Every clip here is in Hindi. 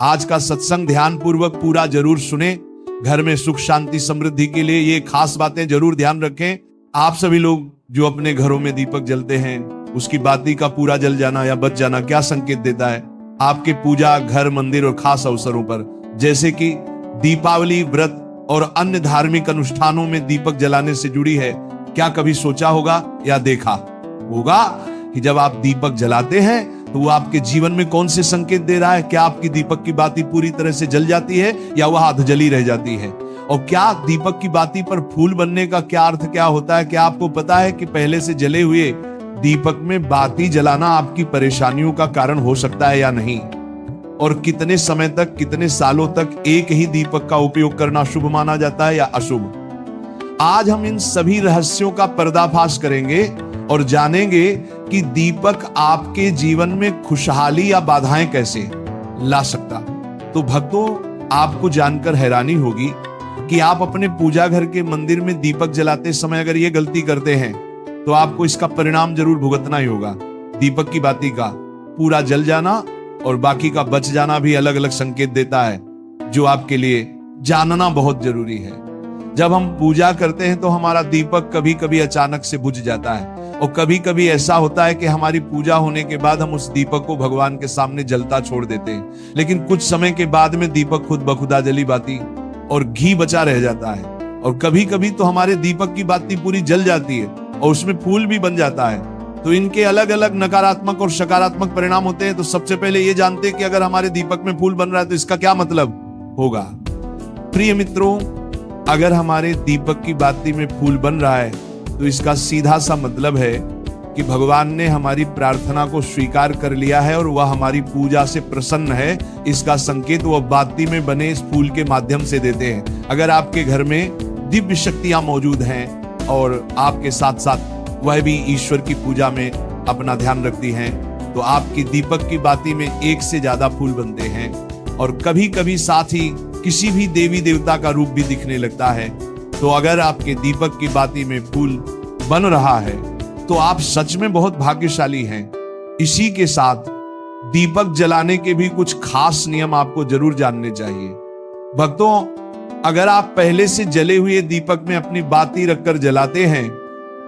आज का सत्संग ध्यान पूर्वक पूरा जरूर सुने। घर में सुख शांति समृद्धि के लिए ये खास बातें जरूर ध्यान रखें। आप सभी लोग जो अपने घरों में दीपक जलते हैं, उसकी बाती का पूरा जल जाना या बच जाना क्या संकेत देता है? आपके पूजा, घर, मंदिर और खास अवसरों पर जैसे कि दीपावली, व्रत और अन्य धार्मिक अनुष्ठानों में दीपक जलाने से जुड़ी है। क्या कभी सोचा होगा या देखा होगा कि जब आप दीपक जलाते हैं तो वो आपके जीवन में कौन से संकेत दे रहा है? क्या आपकी दीपक की बाती पूरी तरह से जल जाती है या वह आध जली रह जाती है? और क्या दीपक की बाती पर फूल बनने का क्या अर्थ क्या होता है? क्या आपको पता है कि पहले से जले हुए दीपक में बाती जलाना आपकी परेशानियों का कारण हो सकता है या नहीं? और कितने समय तक, कितने सालों तक एक ही दीपक का उपयोग करना शुभ माना जाता है या अशुभ? आज हम इन सभी रहस्यों का पर्दाफाश करेंगे और जानेंगे कि दीपक आपके जीवन में खुशहाली या बाधाएं कैसे ला सकता। तो भक्तों, आपको जानकर हैरानी होगी कि आप अपने पूजा घर के मंदिर में दीपक जलाते समय अगर ये गलती करते हैं तो आपको इसका परिणाम जरूर भुगतना ही होगा। दीपक की बाती का पूरा जल जाना और बाकी का बच जाना भी अलग अलग संकेत देता है, जो आपके लिए जानना बहुत जरूरी है। जब हम पूजा करते हैं तो हमारा दीपक कभी कभी अचानक से बुझ जाता है और कभी कभी ऐसा होता है कि हमारी पूजा होने के बाद हम उस दीपक को भगवान के सामने जलता छोड़ देते हैं, लेकिन कुछ समय के बाद में दीपक खुद बखुदा जली बाती और घी बचा रह जाता है। और कभी कभी तो हमारे दीपक की बाती पूरी जल जाती है और उसमें फूल भी बन जाता है। तो इनके अलग अलग नकारात्मक और सकारात्मक परिणाम होते हैं। तो सबसे पहले ये जानते हैं कि अगर हमारे दीपक में फूल बन रहा है तो इसका क्या मतलब होगा। प्रिय मित्रों, अगर हमारे दीपक की बाती में फूल बन रहा है तो इसका सीधा सा मतलब है कि भगवान ने हमारी प्रार्थना को स्वीकार कर लिया है और वह हमारी पूजा से प्रसन्न है। इसका संकेत वह बाती में बने इस फूल के माध्यम से देते हैं। अगर आपके घर में दिव्य शक्तियां मौजूद हैं और आपके साथ साथ वह भी ईश्वर की पूजा में अपना ध्यान रखती हैं, तो आपकी दीपक की बाती में एक से ज्यादा फूल बनते हैं और कभी कभी साथ ही किसी भी देवी देवता का रूप भी दिखने लगता है। तो अगर आपके दीपक की बाती में फूल बन रहा है तो आप सच में बहुत भाग्यशाली हैं। इसी के साथ दीपक जलाने के भी कुछ खास नियम आपको जरूर जानने चाहिए। भक्तों, अगर आप पहले से जले हुए दीपक में अपनी बाती रखकर जलाते हैं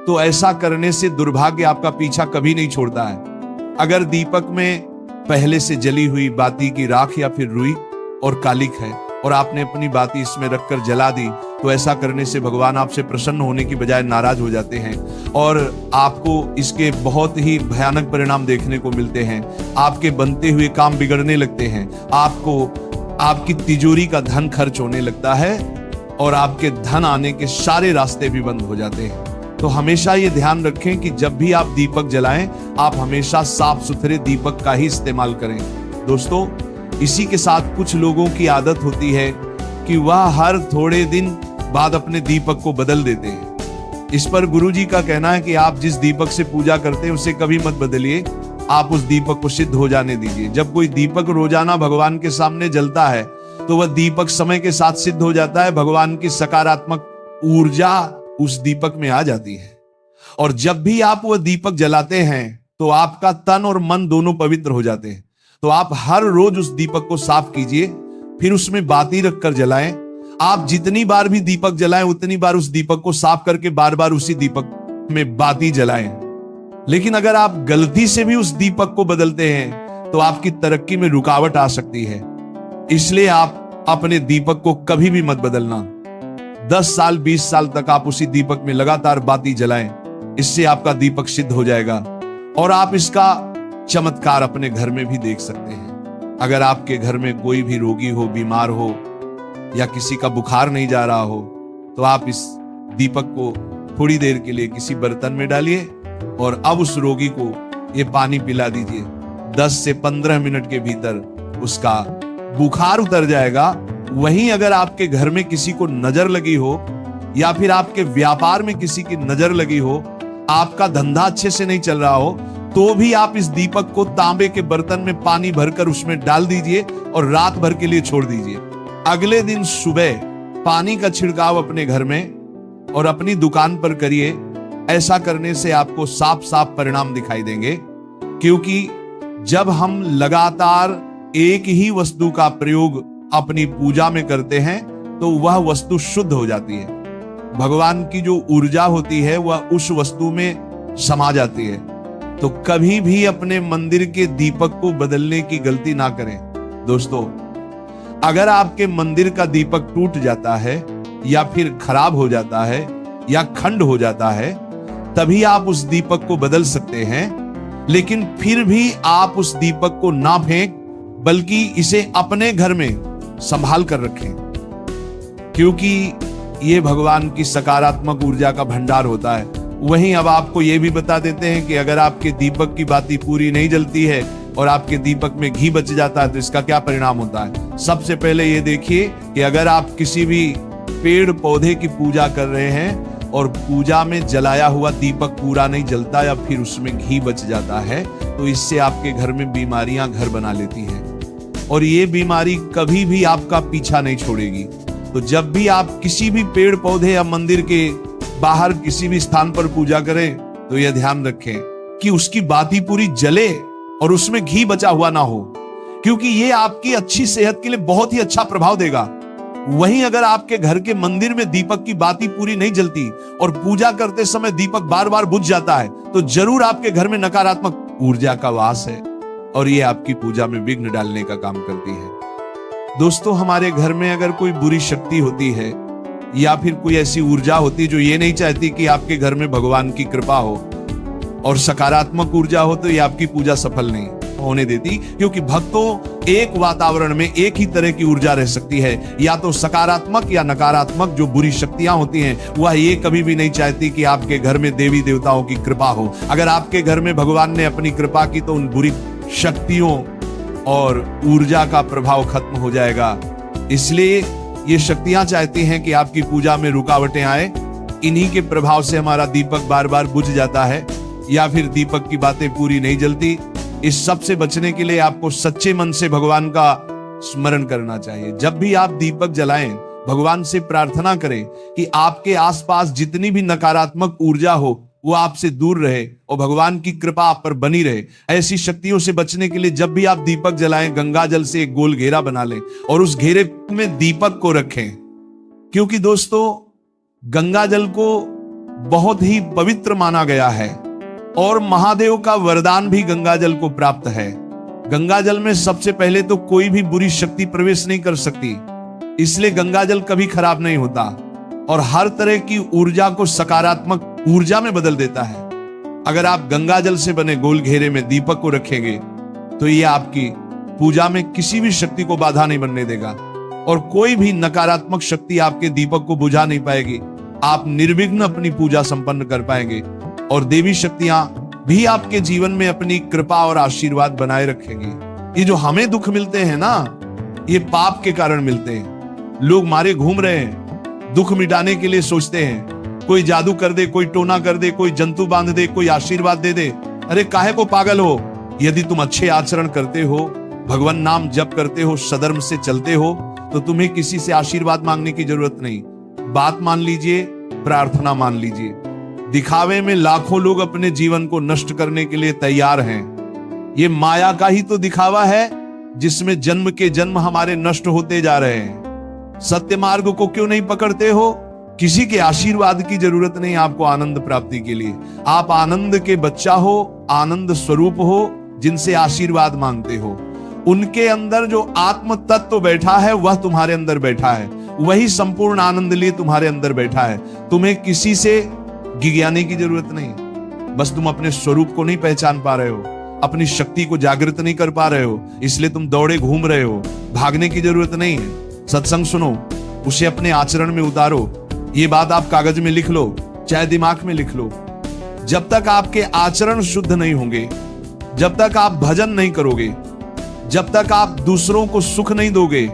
तो ऐसा करने से दुर्भाग्य आपका पीछा कभी नहीं छोड़ता है। अगर दीपक में पहले से जली हुई बाती की राख या फिर रुई और कालिक है और आपने अपनी बाती इसमें रखकर जला दी तो ऐसा करने से भगवान आपसे प्रसन्न होने की बजाय नाराज हो जाते हैं और आपको इसके बहुत ही भयानक परिणाम देखने को मिलते हैं। आपके बनते हुए काम बिगड़ने लगते हैं, आपको आपकी तिजोरी का धन खर्च होने लगता है और आपके धन आने के सारे रास्ते भी बंद हो जाते हैं। तो हमेशा ये ध्यान रखें कि जब भी आप दीपक जलाएं, आप हमेशा साफ सुथरे दीपक का ही इस्तेमाल करें। दोस्तों, इसी के साथ कुछ लोगों की आदत होती है कि वह हर थोड़े दिन बाद अपने दीपक को बदल देते हैं। इस पर गुरुजी का कहना है कि आप जिस दीपक से पूजा करते हैं उसे कभी मत बदलिए, आप उस दीपक को सिद्ध हो जाने दीजिए। जब कोई दीपक रोजाना भगवान के सामने जलता है तो वह दीपक समय के साथ सिद्ध हो जाता है। भगवान की सकारात्मक ऊर्जा उस दीपक में आ जाती है और जब भी आप वह दीपक जलाते हैं तो आपका तन और मन दोनों पवित्र हो जाते हैं। तो आप हर रोज उस दीपक को साफ कीजिए, फिर उसमें बाती रखकर जलाएं। आप जितनी बार भी दीपक जलाएं उतनी बार उस दीपक को साफ करके बार बार उसी दीपक में बाती जलाएं। लेकिन अगर आप गलती से भी उस दीपक को बदलते हैं तो आपकी तरक्की में रुकावट आ सकती है। इसलिए आप अपने दीपक को कभी भी मत बदलना। 10 साल 20 साल तक आप उसी दीपक में लगातार बाती जलाएं, इससे आपका दीपक सिद्ध हो जाएगा और आप इसका चमत्कार अपने घर में भी देख सकते हैं। अगर आपके घर में कोई भी रोगी हो, बीमार हो या किसी का बुखार नहीं जा रहा हो तो आप इस दीपक को थोड़ी देर के लिए किसी बर्तन में डालिए और अब उस रोगी को ये पानी पिला दीजिए। 10 से 15 मिनट के भीतर उसका बुखार उतर जाएगा। वहीं अगर आपके घर में किसी को नजर लगी हो या फिर आपके व्यापार में किसी की नजर लगी हो, आपका धंधा अच्छे से नहीं चल रहा हो, तो भी आप इस दीपक को तांबे के बर्तन में पानी भरकर उसमें डाल दीजिए और रात भर के लिए छोड़ दीजिए। अगले दिन सुबह पानी का छिड़काव अपने घर में और अपनी दुकान पर करिए। ऐसा करने से आपको साफ साफ परिणाम दिखाई देंगे, क्योंकि जब हम लगातार एक ही वस्तु का प्रयोग अपनी पूजा में करते हैं तो वह वस्तु शुद्ध हो जाती है। भगवान की जो ऊर्जा होती है वह उस वस्तु में समा जाती है। तो कभी भी अपने मंदिर के दीपक को बदलने की गलती ना करें। दोस्तों, अगर आपके मंदिर का दीपक टूट जाता है या फिर खराब हो जाता है या खंड हो जाता है, तभी आप उस दीपक को बदल सकते हैं। लेकिन फिर भी आप उस दीपक को ना फेंक, बल्कि इसे अपने घर में संभाल कर रखें, क्योंकि ये भगवान की सकारात्मक ऊर्जा का भंडार होता है। वहीं अब आपको ये भी बता देते हैं कि अगर आपके दीपक की बाती पूरी नहीं जलती है और आपके दीपक में घी बच जाता है तो इसका क्या परिणाम होता है। सबसे पहले ये देखिए कि अगर आप किसी भी पेड़ पौधे की पूजा कर रहे हैं और पूजा में जलाया हुआ दीपक पूरा नहीं जलता या फिर उसमें घी बच जाता है, तो इससे आपके घर में बीमारियां घर बना लेती हैं और ये बीमारी कभी भी आपका पीछा नहीं छोड़ेगी। तो जब भी आप किसी भी पेड़ पौधे या मंदिर के बाहर किसी भी स्थान पर पूजा करें तो यह ध्यान रखें कि उसकी बाती पूरी जले और उसमें घी बचा हुआ ना हो, क्योंकि ये आपकी अच्छी सेहत के लिए बहुत ही अच्छा प्रभाव देगा। वहीं अगर आपके घर के मंदिर में दीपक की बाती पूरी नहीं जलती और पूजा करते समय दीपक बार बार बुझ जाता है, तो जरूर आपके घर में नकारात्मक ऊर्जा का वास है और ये आपकी पूजा में विघ्न डालने का काम करती है। दोस्तों, हमारे घर में अगर कोई बुरी शक्ति होती है या फिर कोई ऐसी ऊर्जा होती है जो ये नहीं चाहती कि आपके घर में भगवान की कृपा हो और सकारात्मक ऊर्जा हो, तो ये आपकी पूजा सफल नहीं होने देती। क्योंकि भक्तों, एक वातावरण में एक ही तरह की ऊर्जा रह सकती है, या तो सकारात्मक या नकारात्मक। जो बुरी शक्तियां होती हैं वह ये कभी भी नहीं चाहती कि आपके घर में देवी देवताओं की कृपा हो। अगर आपके घर में भगवान ने अपनी कृपा की तो उन बुरी शक्तियों और ऊर्जा का प्रभाव खत्म हो जाएगा। इसलिए ये शक्तियां चाहती हैं कि आपकी पूजा में रुकावटें आए। इन्हीं के प्रभाव से हमारा दीपक बार बार बुझ जाता है या फिर दीपक की बातें पूरी नहीं जलती। इस सब से बचने के लिए आपको सच्चे मन से भगवान का स्मरण करना चाहिए। जब भी आप दीपक जलाएं, भगवान से प्रार्थना करें कि आपके आसपास जितनी भी नकारात्मक ऊर्जा हो वो आपसे दूर रहे और भगवान की कृपा आप पर बनी रहे। ऐसी शक्तियों से बचने के लिए जब भी आप दीपक जलाएं, गंगा जल से एक गोल घेरा बना लें और उस घेरे में दीपक को रखें, क्योंकि दोस्तों गंगा जल को बहुत ही पवित्र माना गया है और महादेव का वरदान भी गंगा जल को प्राप्त है। गंगा जल में सबसे पहले तो कोई भी बुरी शक्ति प्रवेश नहीं कर सकती, इसलिए गंगा जल कभी खराब नहीं होता और हर तरह की ऊर्जा को सकारात्मक ऊर्जा में बदल देता है। अगर आप गंगा जल से बने गोल घेरे में दीपक को रखेंगे तो ये आपकी पूजा में किसी भी शक्ति को बाधा नहीं बनने देगा और कोई भी नकारात्मक शक्ति आपके दीपक को बुझा नहीं पाएगी। आप निर्विघ्न अपनी पूजा संपन्न कर पाएंगे और देवी शक्तियां भी आपके जीवन में अपनी कृपा और आशीर्वाद बनाए रखेंगी। ये जो हमें दुख मिलते हैं ना, ये पाप के कारण मिलते हैं। लोग मारे घूम रहे हैं, दुख मिटाने के लिए सोचते हैं कोई जादू कर दे, कोई टोना कर दे, कोई जंतु बांध दे, कोई आशीर्वाद दे दे। अरे काहे को पागल हो? यदि तुम अच्छे आचरण करते हो, भगवान नाम जप करते हो, सधर्म से चलते हो, तो तुम्हें किसी से आशीर्वाद मांगने की जरूरत नहीं। बात मान लीजिए, प्रार्थना मान लीजिए। दिखावे में लाखों लोग अपने जीवन को नष्ट करने के लिए तैयार हैं। ये माया का ही तो दिखावा है जिसमें जन्म के जन्म हमारे नष्ट होते जा रहे हैं। सत्य मार्ग को क्यों नहीं पकड़ते हो? किसी के आशीर्वाद की जरूरत नहीं आपको आनंद प्राप्ति के लिए। आप आनंद के बच्चा हो, आनंद स्वरूप हो, जिनसे आशीर्वाद मांगते हो। उनके अंदर जो आत्म तत्व बैठा है वह तुम्हारे अंदर बैठा है, वही संपूर्ण आनंद लिए तुम्हारे अंदर बैठा है। तुम्हें किसी से गिज्ञाने की जरूरत नहीं। बस तुम अपने स्वरूप को नहीं पहचान पा रहे हो, अपनी शक्ति को जागृत नहीं कर पा रहे हो, इसलिए तुम दौड़े घूम रहे हो। भागने की जरूरत नहीं है। सत्संग सुनो, उसे अपने आचरण में उतारो। ये बात आप कागज में लिख लो, चाहे दिमाग में लिख लो। जब तक आपके आचरण शुद्ध नहीं होंगे, जब तक आप भजन नहीं करोगे, जब तक आप दूसरों को सुख नहीं दोगे,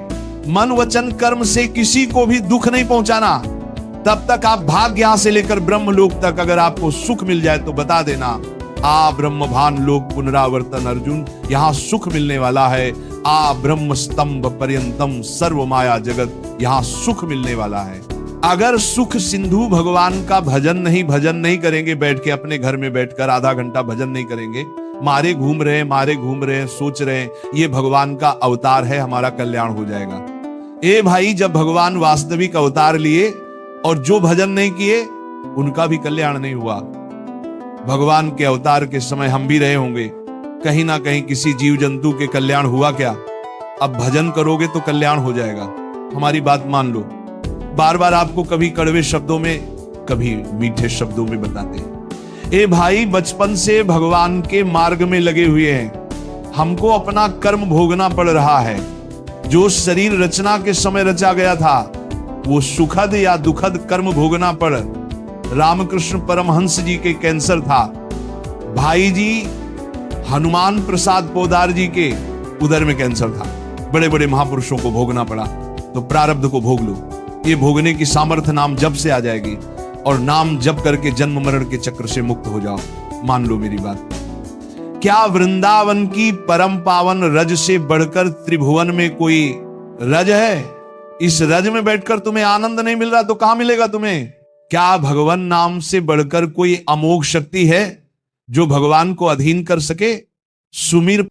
मन वचन कर्म से किसी को भी दुख नहीं पहुंचाना, तब तक आप भाग्य यहां से लेकर ब्रह्मलोक तक अगर आपको सुख मिल जाए तो बता देना, आ ब्रह्मभान लोक पुनरावर्तन अर्जुन, यहां सुख मिलने वाला है। आ ब्रह्म स्तंभ पर्यंतम सर्व माया जगत, यहां सुख मिलने वाला है। अगर सुख सिंधु भगवान का भजन नहीं करेंगे, बैठ के अपने घर में बैठकर आधा घंटा भजन नहीं करेंगे, मारे घूम रहे हैं, सोच रहे हैं ये भगवान का अवतार है, हमारा कल्याण हो जाएगा। ए भाई, जब भगवान वास्तविक अवतार लिए और जो भजन नहीं किए उनका भी कल्याण नहीं हुआ। भगवान के अवतार के समय हम भी रहे होंगे, कहीं ना कहीं किसी जीव जंतु के कल्याण हुआ क्या? अब भजन करोगे तो कल्याण हो जाएगा, हमारी बात मान लो। बार बार आपको कभी कड़वे शब्दों में, कभी मीठे शब्दों में बताते हैं। ए भाई, बचपन से भगवान के मार्ग में लगे हुए हैं, हमको अपना कर्म भोगना पड़ रहा है। जो शरीर रचना के समय रचा गया था वो सुखद या दुखद कर्म भोगना पड़। रामकृष्ण परमहंस जी के कैंसर था, भाई जी हनुमान प्रसाद पोदार जी के उदर में कैंसर था, बड़े बड़े महापुरुषों को भोगना पड़ा। तो प्रारब्ध को भोग लो, ये भोगने की सामर्थ्य नाम जप से आ जाएगी और नाम जप करके जन्म मरण के चक्र से मुक्त हो जाओ। मान लो मेरी बात। क्या वृंदावन की परम पावन रज से बढ़कर त्रिभुवन में कोई रज है? इस रज में बैठकर तुम्हें आनंद नहीं मिल रहा तो कहां मिलेगा तुम्हें? क्या भगवान नाम से बढ़कर कोई अमोघ शक्ति है जो भगवान को अधीन कर सके? सुमिर